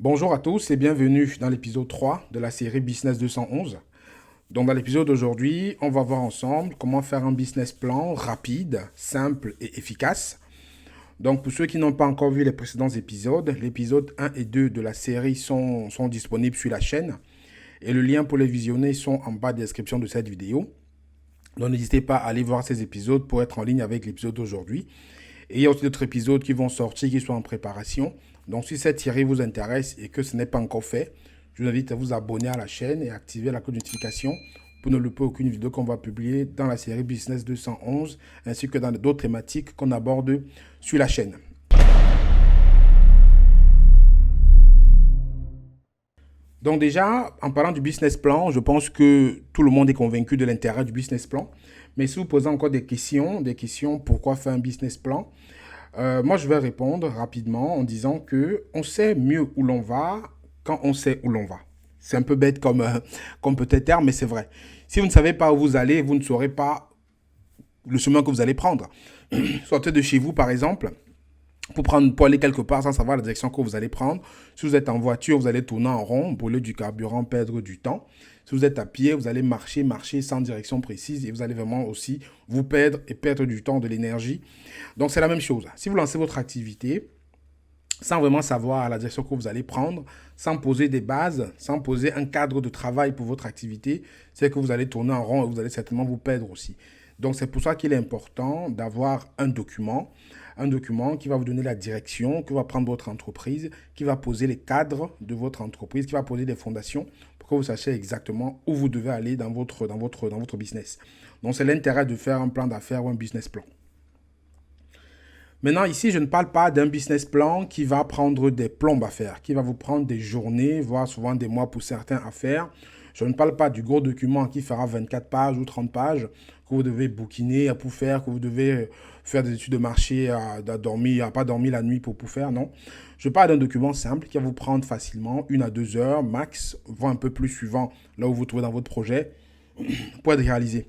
Bonjour à tous et bienvenue dans l'épisode 3 de la série Business 211. Donc dans l'épisode d'aujourd'hui, on va voir ensemble comment faire un business plan rapide, simple et efficace. Donc pour ceux qui n'ont pas encore vu les précédents épisodes, l'épisode 1 et 2 de la série sont disponibles sur la chaîne et le lien pour les visionner sont en bas de la description de cette vidéo. Donc n'hésitez pas à aller voir ces épisodes pour être en ligne avec l'épisode d'aujourd'hui. Et il y a aussi d'autres épisodes qui vont sortir, qui sont en préparation. Donc si cette série vous intéresse et que ce n'est pas encore fait, je vous invite à vous abonner à la chaîne et à activer la cloche de notification pour ne louper aucune vidéo qu'on va publier dans la série Business 211 ainsi que dans d'autres thématiques qu'on aborde sur la chaîne. Donc déjà, en parlant du business plan, je pense que tout le monde est convaincu de l'intérêt du business plan. Mais si vous posez encore des questions, pourquoi faire un business plan? Moi, je vais répondre rapidement en disant que on sait mieux où l'on va quand on sait où l'on va. C'est un peu bête comme peut-être terme, mais c'est vrai. Si vous ne savez pas où vous allez, vous ne saurez pas le chemin que vous allez prendre. Sortez de chez vous, par exemple, pour aller quelque part sans savoir la direction que vous allez prendre. Si vous êtes en voiture, vous allez tourner en rond, brûler du carburant, perdre du temps. Si vous êtes à pied, vous allez marcher sans direction précise et vous allez vraiment aussi vous perdre et perdre du temps, de l'énergie. Donc c'est la même chose. Si vous lancez votre activité sans vraiment savoir la direction que vous allez prendre, sans poser des bases, sans poser un cadre de travail pour votre activité, c'est que vous allez tourner en rond et vous allez certainement vous perdre aussi. Donc c'est pour ça qu'il est important d'avoir un document qui va vous donner la direction, qui va prendre votre entreprise, qui va poser les cadres de votre entreprise, qui va poser des fondations pour que vous sachiez exactement où vous devez aller dans votre business. Donc c'est l'intérêt de faire un plan d'affaires ou un business plan. Maintenant, ici, je ne parle pas d'un business plan qui va prendre des plombes à faire, qui va vous prendre des journées, voire souvent des mois pour certains à faire. Je ne parle pas du gros document qui fera 24 pages ou 30 pages que vous devez bouquiner pour faire, que vous devez faire des études de marché, à pas dormir la nuit pour faire, non. Je parle d'un document simple qui va vous prendre facilement 1 à 2 heures max, voire un peu plus suivant là où vous vous trouvez dans votre projet pour être réalisé.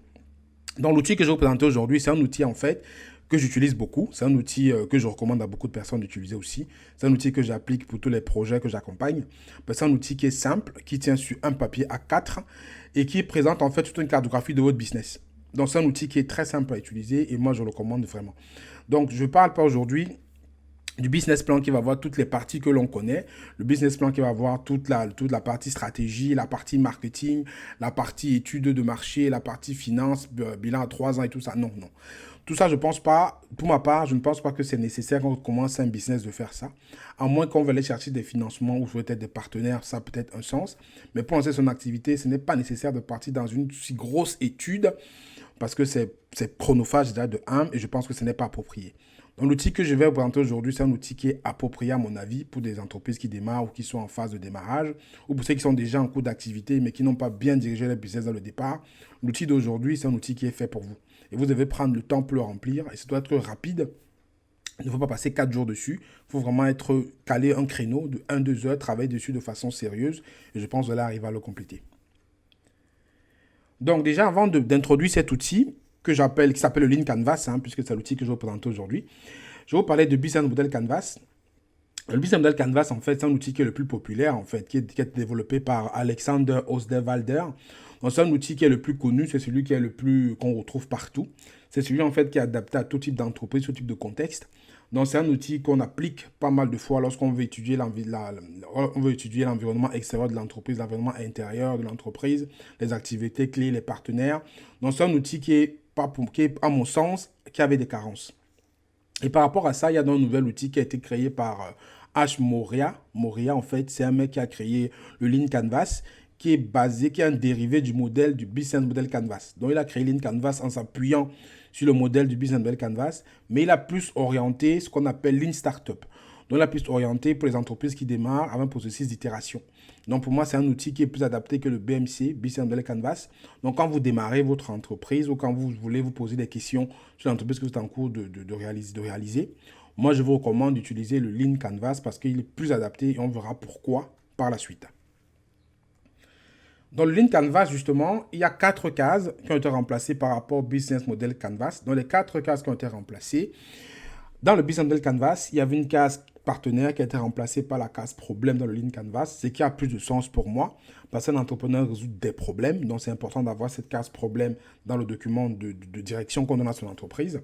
Donc l'outil que je vais vous présenter aujourd'hui, c'est un outil en fait que j'utilise beaucoup. C'est un outil que je recommande à beaucoup de personnes d'utiliser aussi. C'est un outil que j'applique pour tous les projets que j'accompagne. C'est un outil qui est simple, qui tient sur un papier A4 et qui présente en fait toute une cartographie de votre business. Donc c'est un outil qui est très simple à utiliser et moi je le recommande vraiment. Donc je ne parle pas aujourd'hui du business plan qui va avoir toutes les parties que l'on connaît, le business plan qui va avoir toute la partie stratégie, la partie marketing, la partie études de marché, la partie finance, bilan à 3 ans et tout ça. Non, non. Tout ça, je pense pas, pour ma part, je ne pense pas que c'est nécessaire quand on commence un business de faire ça. À moins qu'on veuille aller chercher des financements ou peut-être des partenaires, ça a peut-être un sens. Mais pour lancer son activité, ce n'est pas nécessaire de partir dans une si grosse étude parce que c'est chronophage déjà de 1 et je pense que ce n'est pas approprié. Donc l'outil que je vais vous présenter aujourd'hui, c'est un outil qui est approprié à mon avis pour des entreprises qui démarrent ou qui sont en phase de démarrage ou pour ceux qui sont déjà en cours d'activité mais qui n'ont pas bien dirigé leur business dans le départ. L'outil d'aujourd'hui, c'est un outil qui est fait pour vous. Et vous devez prendre le temps pour le remplir et ça doit être rapide. Il ne faut pas passer 4 jours dessus. Il faut vraiment être calé un créneau de 1-2 heures, travailler dessus de façon sérieuse et je pense que là, arriver à le compléter. Donc déjà, avant d'introduire cet outil, qui s'appelle le Lean Canvas, puisque c'est l'outil que je vais vous présenter aujourd'hui. Je vais vous parler de Business Model Canvas. Le Business Model Canvas, en fait, c'est un outil qui est le plus populaire, en fait, qui est développé par Alexander Osterwalder. Donc, c'est un outil qui est le plus connu, c'est celui qui est qu'on retrouve partout. C'est celui, en fait, qui est adapté à tout type d'entreprise, tout type de contexte. Donc, c'est un outil qu'on applique pas mal de fois lorsqu'on veut étudier l'environnement extérieur de l'entreprise, l'environnement intérieur de l'entreprise, les activités clés, les partenaires. Donc, c'est un outil qui est, à mon sens, qui avait des carences. Et par rapport à ça, il y a un nouvel outil qui a été créé par H. Moria. Moria, en fait, c'est un mec qui a créé le Lean Canvas, qui est un dérivé du modèle du Business Model Canvas. Donc, il a créé Lean Canvas en s'appuyant sur le modèle du Business Model Canvas, mais il a plus orienté ce qu'on appelle Lean Startup. Donc, il a plus orienté pour les entreprises qui démarrent avec un processus d'itération. Donc, pour moi, c'est un outil qui est plus adapté que le BMC, Business Model Canvas. Donc, quand vous démarrez votre entreprise ou quand vous voulez vous poser des questions sur l'entreprise que vous êtes en cours de réaliser, moi, je vous recommande d'utiliser le Lean Canvas parce qu'il est plus adapté et on verra pourquoi par la suite. Dans le Lean Canvas, justement, il y a 4 cases qui ont été remplacées par rapport au Business Model Canvas. Dans les 4 cases qui ont été remplacées, dans le Business Model Canvas, il y avait une case partenaire qui a été remplacé par la case problème dans le Lean Canvas, c'est qui a plus de sens pour moi, parce qu'un entrepreneur résout des problèmes, donc c'est important d'avoir cette case problème dans le document de direction qu'on donne à son entreprise.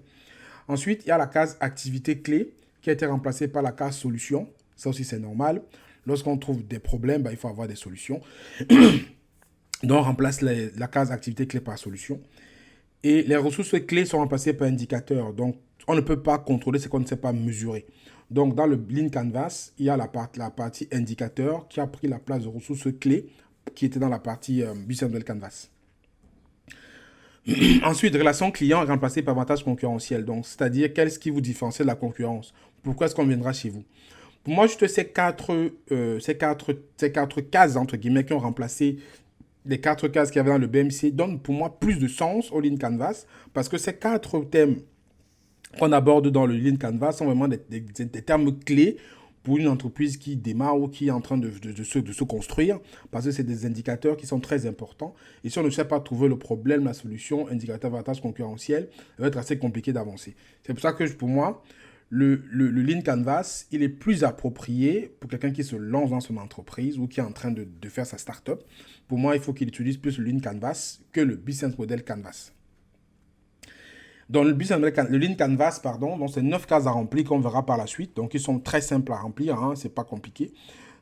Ensuite, il y a la case activité clé qui a été remplacée par la case solution. Ça aussi, c'est normal. Lorsqu'on trouve des problèmes, il faut avoir des solutions. Donc, on remplace la case activité clé par solution. Et les ressources clés sont remplacées par indicateurs. Donc, on ne peut pas contrôler ce qu'on ne sait pas mesurer. Donc, dans le Lean Canvas, il y a la partie indicateur qui a pris la place de ressources clés qui était dans la partie Business Model Canvas. Ensuite, relation client remplacée par avantage concurrentiel. Donc, c'est-à-dire, qu'est-ce qui vous différencie de la concurrence? Pourquoi est-ce qu'on viendra chez vous? Pour moi, juste ces quatre cases, entre guillemets, qui ont remplacé les 4 cases qu'il y avait dans le BMC, donnent pour moi plus de sens au Lean Canvas parce que ces 4 thèmes qu'on aborde dans le Lean Canvas sont vraiment des termes clés pour une entreprise qui démarre ou qui est en train de se construire, parce que c'est des indicateurs qui sont très importants. Et si on ne sait pas trouver le problème, la solution, indicateur avantage concurrentiel, ça va être assez compliqué d'avancer. C'est pour ça que pour moi, le Lean Canvas, il est plus approprié pour quelqu'un qui se lance dans son entreprise ou qui est en train de faire sa start-up. Pour moi, il faut qu'il utilise plus le Lean Canvas que le Business Model Canvas. Dans le Lean Canvas, donc c'est 9 cases à remplir qu'on verra par la suite. Donc, ils sont très simples à remplir, hein, c'est pas compliqué.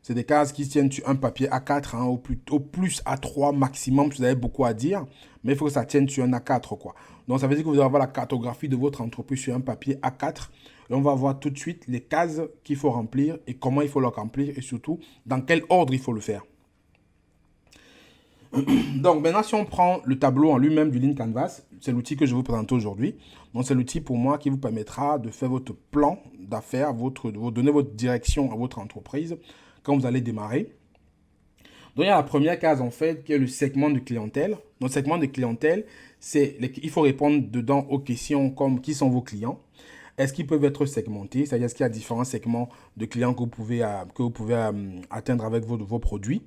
C'est des cases qui tiennent sur un papier A4, hein, au plus A3 maximum, si vous avez beaucoup à dire. Mais il faut que ça tienne sur un A4, quoi. Donc, ça veut dire que vous allez avoir la cartographie de votre entreprise sur un papier A4. Et on va voir tout de suite les cases qu'il faut remplir et comment il faut le remplir et surtout dans quel ordre il faut le faire. Donc maintenant, si on prend le tableau en lui-même du Lean Canvas, c'est l'outil que je vais vous présenter aujourd'hui. Donc c'est l'outil pour moi qui vous permettra de faire votre plan d'affaires, de donner votre direction à votre entreprise quand vous allez démarrer. Donc il y a la première case en fait qui est le segment de clientèle. Donc le segment de clientèle, il faut répondre dedans aux questions comme qui sont vos clients. Est-ce qu'ils peuvent être segmentés? C'est-à-dire est-ce qu'il y a différents segments de clients que vous pouvez atteindre avec vos produits?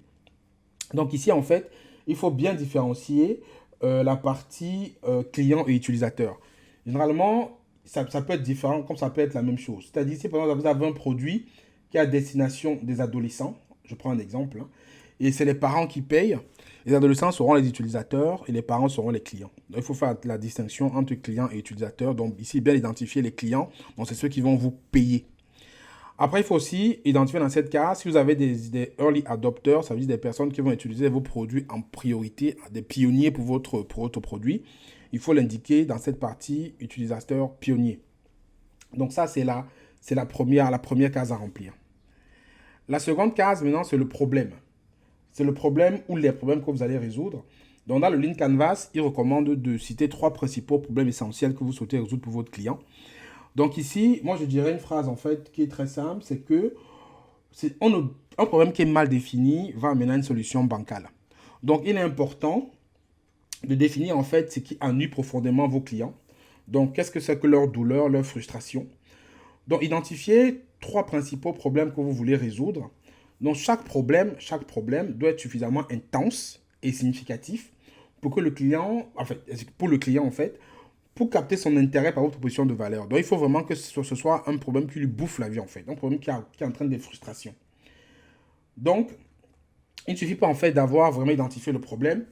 Donc ici en fait, il faut bien différencier la partie client et utilisateur. Généralement, ça peut être différent comme ça peut être la même chose. C'est-à-dire, si par exemple vous avez un produit qui est à destination des adolescents, je prends un exemple, hein, et c'est les parents qui payent, les adolescents seront les utilisateurs et les parents seront les clients. Donc, il faut faire la distinction entre clients et utilisateurs. Donc ici, bien identifier les clients, donc c'est ceux qui vont vous payer. Après, il faut aussi identifier dans cette case, si vous avez des early adopters, ça veut dire des personnes qui vont utiliser vos produits en priorité, des pionniers pour votre produit. Il faut l'indiquer dans cette partie utilisateur pionnier. Donc ça, c'est la première case à remplir. La seconde case, maintenant, c'est le problème. C'est le problème ou les problèmes que vous allez résoudre. Donc dans le Lean Canvas, il recommande de citer 3 principaux problèmes essentiels que vous souhaitez résoudre pour votre client. Donc ici, moi je dirais une phrase en fait qui est très simple, c'est que un problème qui est mal défini va amener à une solution bancale. Donc il est important de définir en fait ce qui ennuie profondément vos clients. Donc qu'est-ce que c'est que leur douleur, leur frustration. Donc identifiez 3 principaux problèmes que vous voulez résoudre. Donc chaque problème doit être suffisamment intense et significatif pour que le client, pour capter son intérêt par votre proposition de valeur. Donc, il faut vraiment que ce soit un problème qui lui bouffe la vie, en fait. Un problème qui entraîne des frustrations. Donc, il ne suffit pas, en fait, d'avoir vraiment identifié le problème.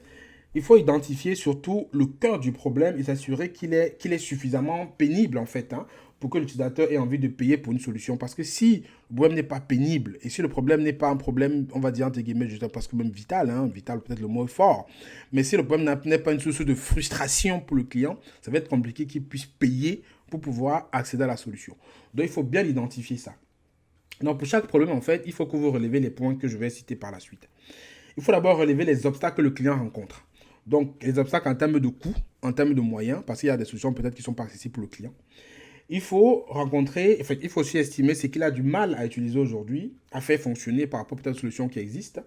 Il faut identifier surtout le cœur du problème et s'assurer qu'il est suffisamment pénible, en fait, hein, pour que l'utilisateur ait envie de payer pour une solution. Parce que si le problème n'est pas pénible et si le problème n'est pas un problème, on va dire entre guillemets, parce que même vital, hein, vital peut-être le mot est fort, mais si le problème n'est pas une source de frustration pour le client, ça va être compliqué qu'il puisse payer pour pouvoir accéder à la solution. Donc il faut bien identifier ça. Donc pour chaque problème, en fait, il faut que vous relevez les points que je vais citer par la suite. Il faut d'abord relever les obstacles que le client rencontre. Donc les obstacles en termes de coûts, en termes de moyens, parce qu'il y a des solutions peut-être qui ne sont pas accessibles pour le client. Il faut aussi estimer ce qu'il a du mal à utiliser aujourd'hui, à faire fonctionner par rapport peut-être aux solutions qui existent.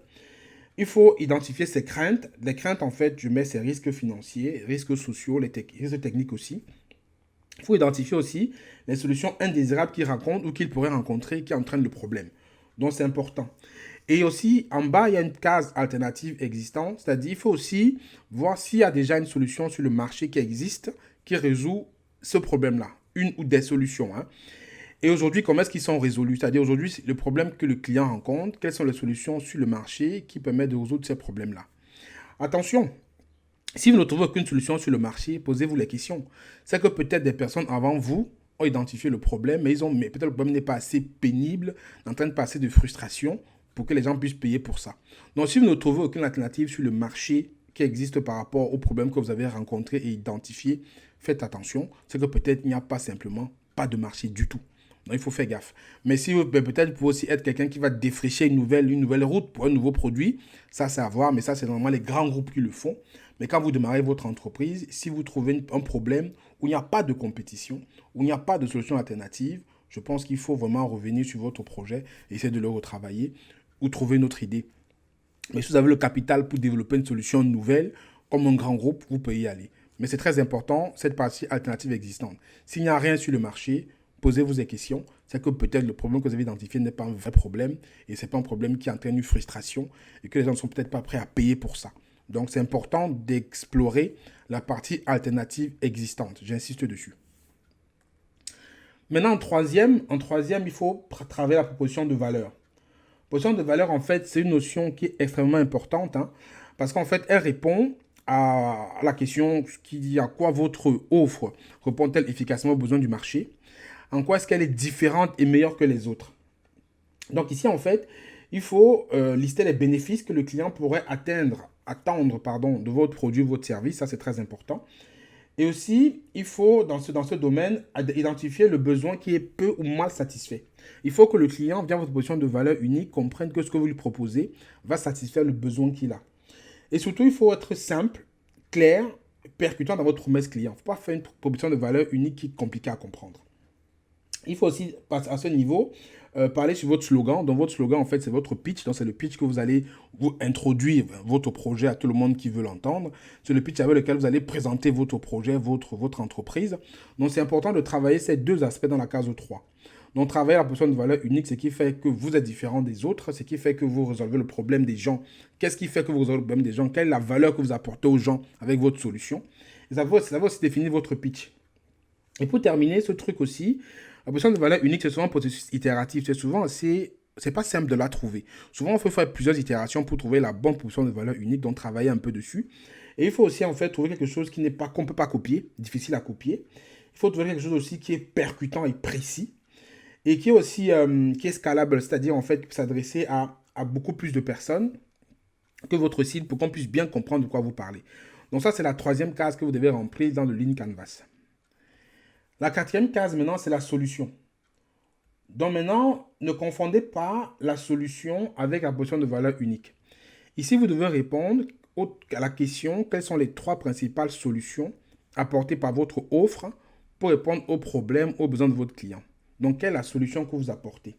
Il faut identifier ses craintes. Les craintes, en fait, je mets ses risques financiers, risques sociaux, risques techniques aussi. Il faut identifier aussi les solutions indésirables qu'il rencontre ou qu'il pourrait rencontrer qui entraînent le problème. Donc, c'est important. Et aussi, en bas, il y a une case alternative existante. C'est-à-dire, il faut aussi voir s'il y a déjà une solution sur le marché qui existe qui résout ce problème-là. Une ou des solutions. Hein. Et aujourd'hui, comment est-ce qu'ils sont résolus? C'est-à-dire aujourd'hui, le problème que le client rencontre, quelles sont les solutions sur le marché qui permettent de résoudre ces problèmes-là. Attention, si vous ne trouvez aucune solution sur le marché, posez-vous les questions. C'est que peut-être des personnes avant vous ont identifié le problème, mais peut-être le problème n'est pas assez pénible, n'entraîne pas assez de frustration pour que les gens puissent payer pour ça. Donc si vous ne trouvez aucune alternative sur le marché qui existe par rapport au problème que vous avez rencontré et identifié, faites attention. C'est que peut-être il n'y a pas simplement pas de marché du tout. Donc, il faut faire gaffe. Mais si peut-être vous pouvez aussi être quelqu'un qui va défricher une nouvelle route pour un nouveau produit, ça c'est à voir, mais ça c'est normalement les grands groupes qui le font. Mais quand vous démarrez votre entreprise, si vous trouvez un problème où il n'y a pas de compétition, où il n'y a pas de solution alternative, je pense qu'il faut vraiment revenir sur votre projet, essayer de le retravailler ou trouver une autre idée. Mais si vous avez le capital pour développer une solution nouvelle, comme un grand groupe, vous pouvez y aller. Mais c'est très important, cette partie alternative existante. S'il n'y a rien sur le marché, posez-vous des questions. C'est que peut-être le problème que vous avez identifié n'est pas un vrai problème et ce n'est pas un problème qui entraîne une frustration et que les gens ne sont peut-être pas prêts à payer pour ça. Donc, c'est important d'explorer la partie alternative existante. J'insiste dessus. Maintenant, en troisième, il faut travailler la proposition de valeur. Proposition de valeur, en fait, c'est une notion qui est extrêmement importante parce qu'en fait, elle répond à la question à quoi votre offre répond-elle efficacement aux besoins du marché? En quoi est-ce qu'elle est différente et meilleure que les autres? Donc ici, en fait, il faut lister les bénéfices que le client pourrait attendre de votre produit ou votre service. Ça, c'est très important. Et aussi, il faut, dans ce domaine, identifier le besoin qui est peu ou mal satisfait. Il faut que le client, via votre proposition de valeur unique, comprenne que ce que vous lui proposez va satisfaire le besoin qu'il a. Et surtout, il faut être simple, clair, percutant dans votre promesse client. Il ne faut pas faire une proposition de valeur unique qui est compliquée à comprendre. Il faut aussi, à ce niveau, parler sur votre slogan. Donc, votre slogan, en fait, c'est votre pitch. Donc, c'est le pitch que vous allez vous introduire votre projet à tout le monde qui veut l'entendre. C'est le pitch avec lequel vous allez présenter votre projet, votre entreprise. Donc, c'est important de travailler ces deux aspects dans la case 3. Donc, travailler la position de valeur unique, ce qui fait que vous êtes différent des autres, ce qui fait que vous résolvez le problème des gens. Qu'est-ce qui fait que vous résolvez le problème des gens? Quelle est la valeur que vous apportez aux gens avec votre solution? Et ça va aussi définir votre pitch. Et pour terminer, ce truc aussi, la position de valeur unique, c'est souvent un processus itératif. C'est pas simple de la trouver. Souvent, il faut faire plusieurs itérations pour trouver la bonne position de valeur unique, donc travailler un peu dessus. Et il faut aussi, en fait, trouver quelque chose qu'on ne peut pas copier, difficile à copier. Il faut trouver quelque chose aussi qui est percutant et précis. Et qui est aussi qui est scalable, c'est-à-dire, en fait, qui peut s'adresser à beaucoup plus de personnes que votre site pour qu'on puisse bien comprendre de quoi vous parlez. Donc ça, c'est la troisième case que vous devez remplir dans le Lean Canvas. La quatrième case, maintenant, c'est la solution. Donc maintenant, ne confondez pas la solution avec la position de valeur unique. Ici, vous devez répondre à la question, quelles sont les 3 principales solutions apportées par votre offre pour répondre aux problèmes, aux besoins de votre client. Donc, quelle est la solution que vous apportez?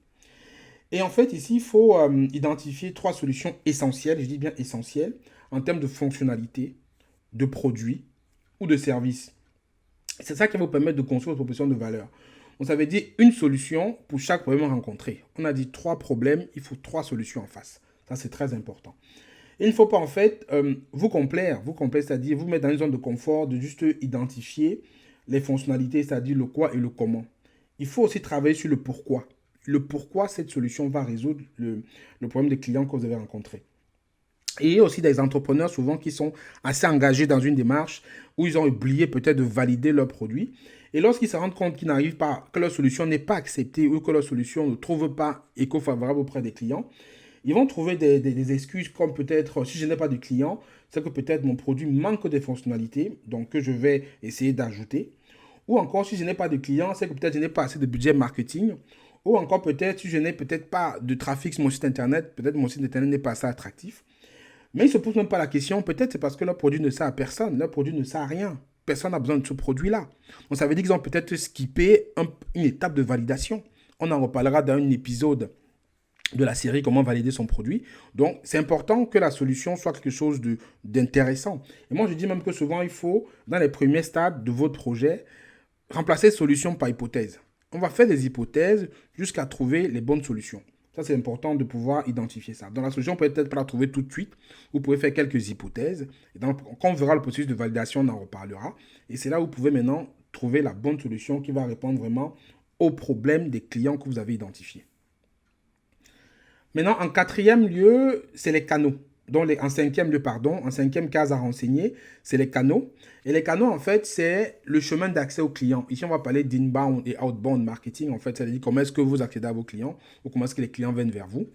Et en fait, ici, il faut identifier 3 solutions essentielles, je dis bien essentielles, en termes de fonctionnalité, de produits ou de services. C'est ça qui va vous permettre de construire votre proposition de valeur. Donc, ça veut dire une solution pour chaque problème rencontré. On a dit 3 problèmes, il faut 3 solutions en face. Ça, c'est très important. Et il ne faut pas, en fait, vous complaire, c'est-à-dire vous mettre dans une zone de confort, de juste identifier les fonctionnalités, c'est-à-dire le quoi et le comment. Il faut aussi travailler sur le pourquoi. Le pourquoi cette solution va résoudre le problème des clients que vous avez rencontrés. Et il y a aussi des entrepreneurs souvent qui sont assez engagés dans une démarche où ils ont oublié peut-être de valider leur produit. Et lorsqu'ils se rendent compte qu'ils n'arrivent pas, que leur solution n'est pas acceptée ou que leur solution ne trouve pas éco-favorable auprès des clients, ils vont trouver des excuses comme peut-être si je n'ai pas de clients, c'est que peut-être mon produit manque de fonctionnalités, donc que je vais essayer d'ajouter. Ou encore si je n'ai pas de clients, c'est que peut-être je n'ai pas assez de budget marketing. Ou encore peut-être si je n'ai peut-être pas de trafic sur mon site internet, peut-être mon site internet n'est pas assez attractif. Mais ils ne se posent même pas la question, peut-être c'est parce que leur produit ne sert à personne, leur produit ne sert à rien. Personne n'a besoin de ce produit-là. Donc ça veut dire qu'ils ont peut-être skippé une étape de validation. On en reparlera dans un épisode de la série comment valider son produit. Donc c'est important que la solution soit quelque chose d'intéressant. Et moi je dis même que souvent il faut, dans les premiers stades de votre projet, remplacer solution par hypothèse. On va faire des hypothèses jusqu'à trouver les bonnes solutions. Ça, c'est important de pouvoir identifier ça. Dans la solution, on peut peut-être pas la trouver tout de suite. Vous pouvez faire quelques hypothèses. Et donc, quand on verra le processus de validation, on en reparlera. Et c'est là où vous pouvez maintenant trouver la bonne solution qui va répondre vraiment aux problèmes des clients que vous avez identifiés. Maintenant, en quatrième lieu, c'est les canaux. Donc, en cinquième lieu, pardon, en cinquième case à renseigner, c'est les canaux. Et les canaux, en fait, c'est le chemin d'accès aux clients. Ici, on va parler d'inbound et outbound marketing. En fait, c'est-à-dire comment est-ce que vous accédez à vos clients ou comment est-ce que les clients viennent vers vous.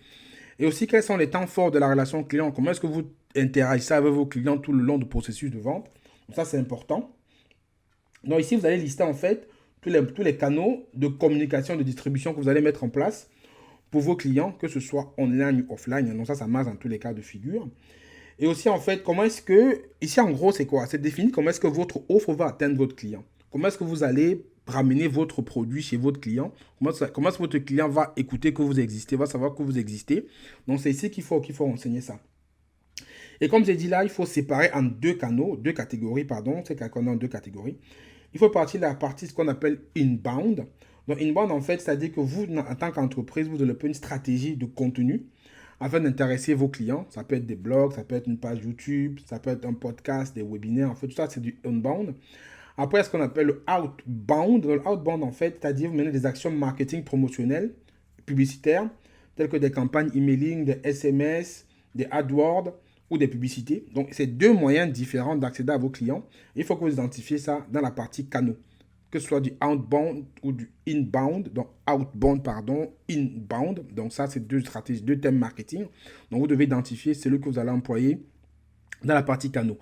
Et aussi, quels sont les temps forts de la relation client. Comment est-ce que vous interagissez avec vos clients tout le long du processus de vente. Donc, ça, c'est important. Donc, ici, vous allez lister, en fait, tous les canaux de communication, de distribution que vous allez mettre en place pour vos clients, que ce soit online ou offline. Donc ça marche dans tous les cas de figure. Et aussi, en fait, comment est-ce que, ici en gros, c'est quoi? C'est définir comment est-ce que votre offre va atteindre votre client. Comment est-ce que vous allez ramener votre produit chez votre client? Comment est-ce que votre client va écouter que vous existez, va savoir que vous existez? Donc c'est ici qu'il faut renseigner ça. Et comme j'ai dit là, il faut séparer en deux catégories, pardon. C'est qu'on a en deux catégories. Il faut partir de la partie ce qu'on appelle inbound. Donc, inbound, en fait, c'est-à-dire que vous, en tant qu'entreprise, vous développez une stratégie de contenu afin d'intéresser vos clients. Ça peut être des blogs, ça peut être une page YouTube, ça peut être un podcast, des webinaires. En fait, tout ça, c'est du inbound. Après, ce qu'on appelle le outbound. Le outbound, en fait, c'est-à-dire vous menez des actions marketing promotionnelles, publicitaires, telles que des campagnes emailing, des SMS, des AdWords ou des publicités. Donc, c'est deux moyens différents d'accéder à vos clients. Il faut que vous identifiez ça dans la partie canaux, que ce soit du outbound ou du inbound. Donc, outbound, pardon, inbound. Donc, ça, c'est deux stratégies, deux thèmes marketing. Donc, vous devez identifier celui que vous allez employer dans la partie canaux.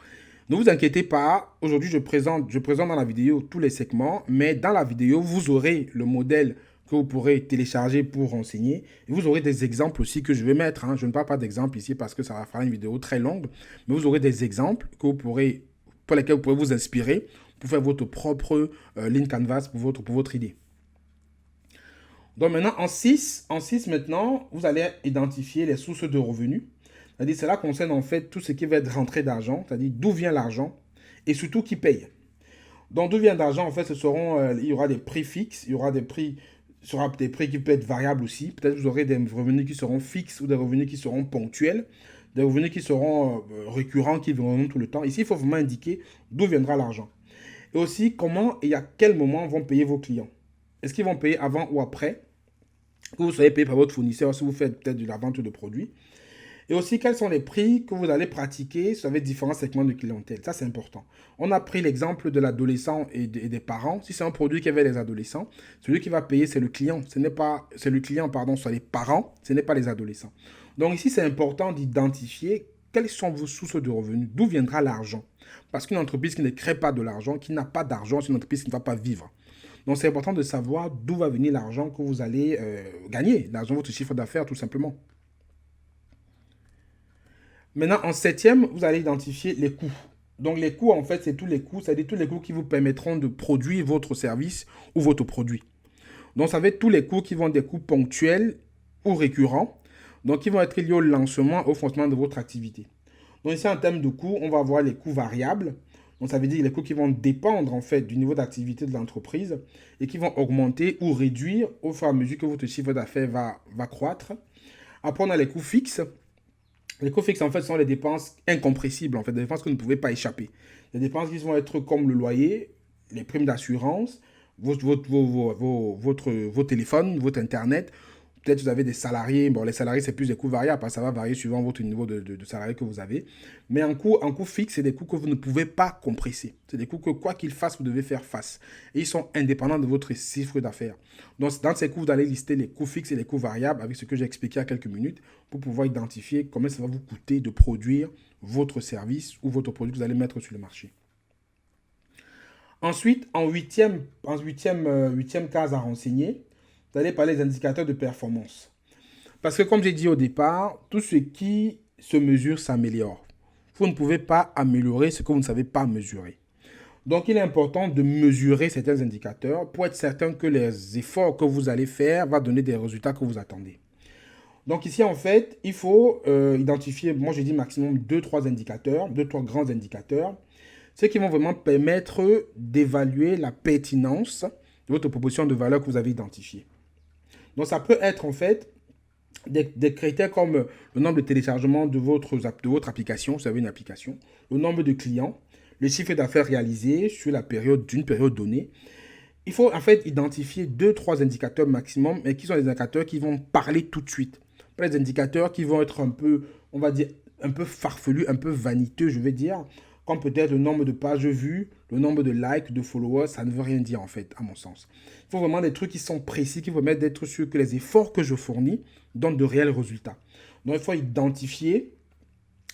Ne vous inquiétez pas, aujourd'hui, je présente dans la vidéo tous les segments, mais dans la vidéo, vous aurez le modèle que vous pourrez télécharger pour renseigner. Et vous aurez des exemples aussi que je vais mettre. Je ne parle pas d'exemples ici parce que ça va faire une vidéo très longue, mais vous aurez des exemples pour lesquels vous pourrez vous inspirer pour faire votre propre ligne canvas pour votre idée. Donc maintenant, en 6 maintenant, vous allez identifier les sources de revenus. C'est-à-dire, cela concerne en fait tout ce qui va être rentrée d'argent, c'est-à-dire d'où vient l'argent et surtout qui paye. Donc, d'où vient l'argent, en fait, il y aura des prix fixes, il y aura des prix qui peuvent être variables aussi. Peut-être que vous aurez des revenus qui seront fixes ou des revenus qui seront ponctuels, des revenus qui seront récurrents, qui viendront tout le temps. Ici, il faut vraiment indiquer d'où viendra l'argent. Et aussi, comment et à quel moment vont payer vos clients. Est-ce qu'ils vont payer avant ou après que vous soyez payé par votre fournisseur si vous faites peut-être de la vente de produits. Et aussi, quels sont les prix que vous allez pratiquer sur les différents segments de clientèle. Ça, c'est important. On a pris l'exemple de l'adolescent et des parents. Si c'est un produit qui avait les adolescents, celui qui va payer, c'est le client. C'est le client, pardon, soit les parents, ce n'est pas les adolescents. Donc ici, c'est important d'identifier quelles sont vos sources de revenus, d'où viendra l'argent. Parce qu'une entreprise qui ne crée pas de l'argent, qui n'a pas d'argent, c'est une entreprise qui ne va pas vivre. Donc, c'est important de savoir d'où va venir l'argent que vous allez gagner, l'argent de votre chiffre d'affaires, tout simplement. Maintenant, en 7e, vous allez identifier les coûts. Donc, les coûts, en fait, c'est tous les coûts, c'est-à-dire tous les coûts qui vous permettront de produire votre service ou votre produit. Donc, ça va être tous les coûts qui vont être des coûts ponctuels ou récurrents, donc qui vont être liés au lancement, au fonctionnement de votre activité. Donc, ici, en termes de coûts, on va avoir les coûts variables. Donc, ça veut dire les coûts qui vont dépendre, en fait, du niveau d'activité de l'entreprise et qui vont augmenter ou réduire au fur et à mesure que votre chiffre d'affaires va croître. Après, on a les coûts fixes. Les coûts fixes, en fait, sont les dépenses incompressibles, en fait, des dépenses que vous ne pouvez pas échapper. Les dépenses qui vont être comme le loyer, les primes d'assurance, vos téléphones, votre Internet. Peut-être que vous avez des salariés. Bon, les salariés, c'est plus des coûts variables, parce que ça va varier suivant votre niveau de salarié que vous avez. Mais en coût fixe, c'est des coûts que vous ne pouvez pas compresser. C'est des coûts que, quoi qu'il fasse, vous devez faire face. Et ils sont indépendants de votre chiffre d'affaires. Donc, dans ces coûts, vous allez lister les coûts fixes et les coûts variables avec ce que j'ai expliqué il y a quelques minutes pour pouvoir identifier combien ça va vous coûter de produire votre service ou votre produit que vous allez mettre sur le marché. Ensuite, en huitième case à renseigner, vous allez parler des indicateurs de performance. Parce que comme j'ai dit au départ, tout ce qui se mesure s'améliore. Vous ne pouvez pas améliorer ce que vous ne savez pas mesurer. Donc, il est important de mesurer certains indicateurs pour être certain que les efforts que vous allez faire vont donner des résultats que vous attendez. Donc ici, en fait, il faut identifier, moi j'ai dit maximum 2-3 indicateurs, 2-3 grands indicateurs, ceux qui vont vraiment permettre d'évaluer la pertinence de votre proposition de valeur que vous avez identifiée. Donc, ça peut être en fait des critères comme le nombre de téléchargements de votre application, vous avez une application, le nombre de clients, le chiffre d'affaires réalisé sur d'une période donnée, il faut en fait identifier 2-3 indicateurs maximum, mais qui sont des indicateurs qui vont parler tout de suite. Pas des indicateurs qui vont être un peu, on va dire, un peu farfelus, un peu vaniteux, je vais dire, comme peut-être le nombre de pages vues, le nombre de likes, de followers, ça ne veut rien dire en fait, à mon sens. Il faut vraiment des trucs qui sont précis, qui vous permettent d'être sûr que les efforts que je fournis donnent de réels résultats. Donc il faut identifier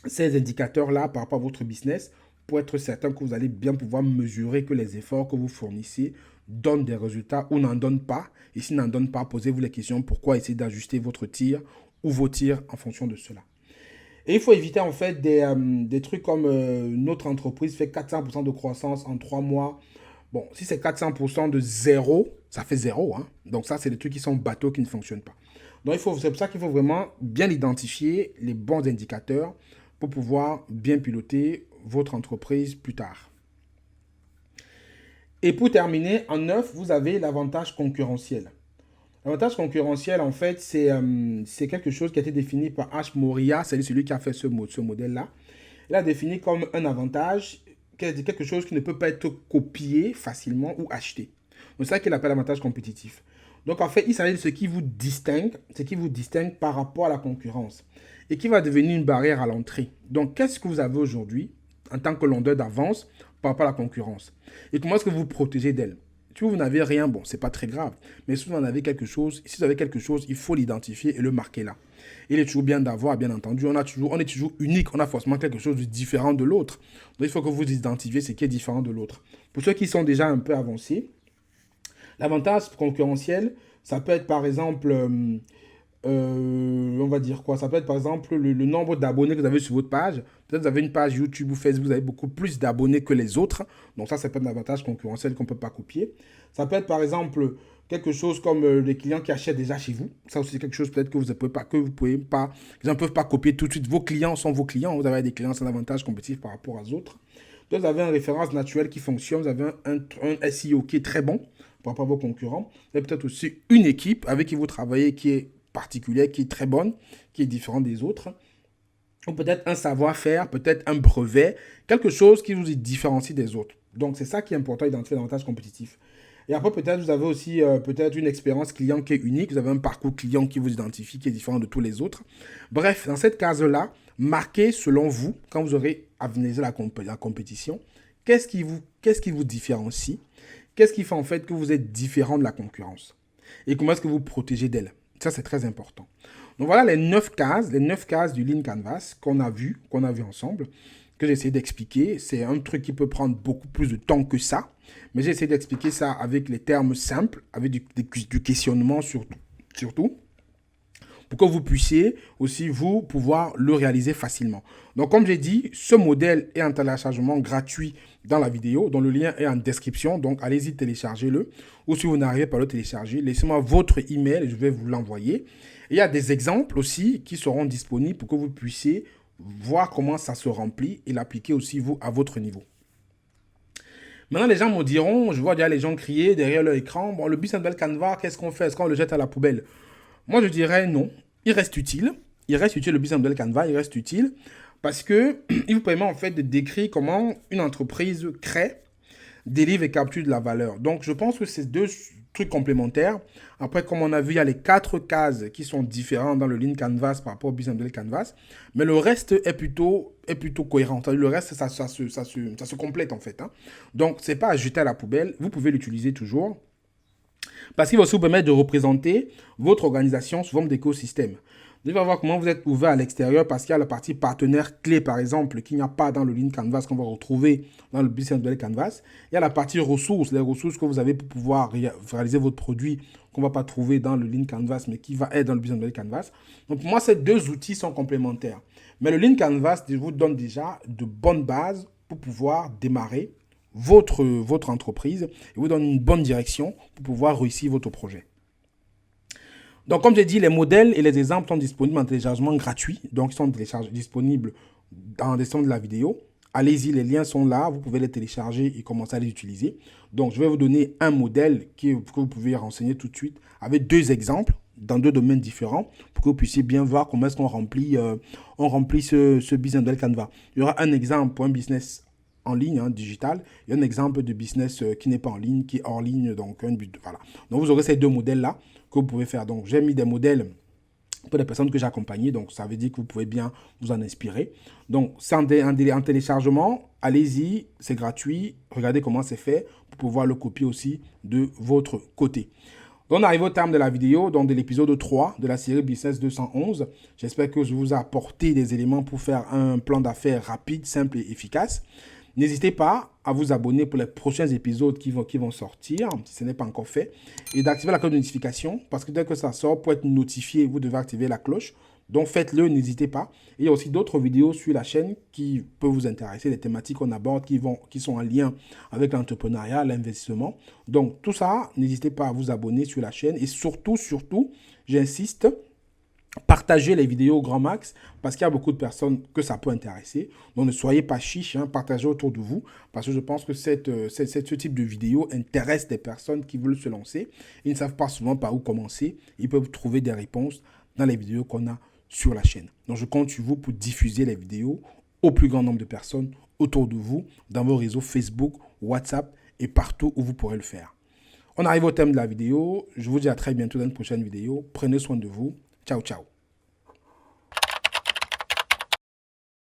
ces indicateurs-là par rapport à votre business pour être certain que vous allez bien pouvoir mesurer que les efforts que vous fournissez donnent des résultats ou n'en donnent pas. Et s'ils n'en donnent pas, posez-vous les questions pourquoi, essayer d'ajuster votre tir ou vos tirs en fonction de cela. Et il faut éviter en fait des trucs comme notre entreprise fait 400% de croissance en 3 mois. Bon, si c'est 400% de zéro, ça fait zéro. Hein. Donc ça, c'est des trucs qui sont bateaux, qui ne fonctionnent pas. Donc c'est pour ça qu'il faut vraiment bien identifier les bons indicateurs pour pouvoir bien piloter votre entreprise plus tard. Et pour terminer, en 9, vous avez l'avantage concurrentiel. L'avantage concurrentiel, en fait, c'est quelque chose qui a été défini par H. Moria, c'est celui qui a fait ce modèle-là. Il a défini comme un avantage quelque chose qui ne peut pas être copié facilement ou acheté. Donc, c'est ça qu'il appelle l'avantage compétitif. Donc, en fait, il s'agit de ce qui vous distingue par rapport à la concurrence et qui va devenir une barrière à l'entrée. Donc, qu'est-ce que vous avez aujourd'hui en tant que londeur d'avance par rapport à la concurrence? Et comment est-ce que vous vous protégez d'elle? Si vous n'avez rien, bon, c'est pas très grave. Mais si vous en avez quelque chose, si vous avez quelque chose, il faut l'identifier et le marquer là. Il est toujours bien d'avoir, bien entendu, on est toujours unique, on a forcément quelque chose de différent de l'autre. Donc il faut que vous identifiez ce qui est différent de l'autre. Pour ceux qui sont déjà un peu avancés, l'avantage concurrentiel, ça peut être par exemple, on va dire quoi? Ça peut être par exemple le nombre d'abonnés que vous avez sur votre page. Peut-être que vous avez une page YouTube ou Facebook, vous avez beaucoup plus d'abonnés que les autres. Donc ça peut être un avantage concurrentiel qu'on ne peut pas copier. Ça peut être par exemple quelque chose comme les clients qui achètent déjà chez vous. Ça aussi c'est quelque chose peut-être que vous ne pouvez pas, qu'ils ne peuvent pas copier tout de suite. Vos clients sont vos clients. Vous avez des clients, c'est un avantage compétitif par rapport aux autres. Donc vous avez une référence naturelle qui fonctionne. Vous avez un SEO qui est très bon par rapport à vos concurrents. Vous avez peut-être aussi une équipe avec qui vous travaillez qui est particulière, qui est très bonne, qui est différente des autres. Ou peut-être un savoir-faire, peut-être un brevet, quelque chose qui vous différencie des autres. Donc, c'est ça qui est important, d'identifier l'avantage compétitif. Et après, peut-être, vous avez aussi peut-être une expérience client qui est unique. Vous avez un parcours client qui vous identifie, qui est différent de tous les autres. Bref, dans cette case-là, marquez selon vous, quand vous aurez analysé la compétition, qu'est-ce qui vous différencie? Qu'est-ce qui fait en fait que vous êtes différent de la concurrence? Et comment est-ce que vous protégez d'elle? Ça, c'est très important. Donc, voilà les 9 cases du Lean Canvas qu'on a vu ensemble, que j'ai essayé d'expliquer. C'est un truc qui peut prendre beaucoup plus de temps que ça, mais j'ai essayé d'expliquer ça avec les termes simples, avec du questionnement surtout, pour que vous puissiez aussi, vous, pouvoir le réaliser facilement. Donc, comme j'ai dit, ce modèle est en téléchargement gratuit dans la vidéo, dont le lien est en description. Donc, allez-y, téléchargez-le. Ou si vous n'arrivez pas à le télécharger, laissez-moi votre email et je vais vous l'envoyer. Il y a des exemples aussi qui seront disponibles pour que vous puissiez voir comment ça se remplit et l'appliquer aussi, vous, à votre niveau. Maintenant, les gens me diront, je vois déjà les gens crier derrière leur écran, bon, le business model Canva, qu'est-ce qu'on fait? Est-ce qu'on le jette à la poubelle? Moi, je dirais non. Il reste utile. Le business model Canva, il reste utile parce que il vous permet en fait de décrire comment une entreprise crée, délivre et capture de la valeur. Donc, je pense que c'est deux trucs complémentaires. Après, comme on a vu, il y a les 4 cases qui sont différentes dans le Lean Canvas par rapport au business model Canvas. Mais le reste est plutôt cohérent. Le reste, ça se complète en fait. Hein. Donc, ce n'est pas à jeter à la poubelle. Vous pouvez l'utiliser toujours. Parce qu'il va aussi vous permettre de représenter votre organisation sous forme d'écosystème. Vous allez voir comment vous êtes ouvert à l'extérieur parce qu'il y a la partie partenaire clé, par exemple, qu'il n'y a pas dans le Lean Canvas qu'on va retrouver dans le Business Model Canvas. Il y a la partie ressources, les ressources que vous avez pour pouvoir réaliser votre produit qu'on ne va pas trouver dans le Lean Canvas, mais qui va être dans le Business Model Canvas. Donc, pour moi, ces deux outils sont complémentaires. Mais le Lean Canvas vous donne déjà de bonnes bases pour pouvoir démarrer votre entreprise et vous donne une bonne direction pour pouvoir réussir votre projet. Donc, comme j'ai dit, les modèles et les exemples sont disponibles en téléchargement gratuit. Donc, ils sont disponibles dans la description de la vidéo. Allez-y, les liens sont là. Vous pouvez les télécharger et commencer à les utiliser. Donc, je vais vous donner un modèle que vous pouvez renseigner tout de suite avec 2 exemples dans 2 domaines différents pour que vous puissiez bien voir comment est-ce qu'on remplit ce business model Canva. Il y aura un exemple pour un business en ligne, hein, digital, et un exemple de business qui n'est pas en ligne, qui est hors ligne. Donc, voilà. Donc, vous aurez ces deux modèles-là que vous pouvez faire. Donc, j'ai mis des modèles pour les personnes que j'ai accompagnées. Donc, ça veut dire que vous pouvez bien vous en inspirer. Donc, c'est en téléchargement. Allez-y, c'est gratuit. Regardez comment c'est fait pour pouvoir le copier aussi de votre côté. Donc, on arrive au terme de la vidéo, donc de l'épisode 3 de la série Business 211. J'espère que je vous ai apporté des éléments pour faire un plan d'affaires rapide, simple et efficace. N'hésitez pas à vous abonner pour les prochains épisodes qui vont sortir, si ce n'est pas encore fait, et d'activer la cloche de notification, parce que dès que ça sort, pour être notifié, vous devez activer la cloche. Donc faites-le, n'hésitez pas. Et il y a aussi d'autres vidéos sur la chaîne qui peuvent vous intéresser, des thématiques qu'on aborde qui sont en lien avec l'entrepreneuriat, l'investissement. Donc tout ça, n'hésitez pas à vous abonner sur la chaîne. Et surtout, j'insiste, partagez les vidéos au grand max parce qu'il y a beaucoup de personnes que ça peut intéresser. Donc ne soyez pas chiche, hein, partagez autour de vous parce que je pense que ce type de vidéo intéresse des personnes qui veulent se lancer. Ils ne savent pas souvent par où commencer. Ils peuvent trouver des réponses dans les vidéos qu'on a sur la chaîne. Donc je compte sur vous pour diffuser les vidéos au plus grand nombre de personnes autour de vous, dans vos réseaux Facebook, WhatsApp et partout où vous pourrez le faire. On arrive au thème de la vidéo. Je vous dis à très bientôt dans une prochaine vidéo. Prenez soin de vous. Ciao, ciao.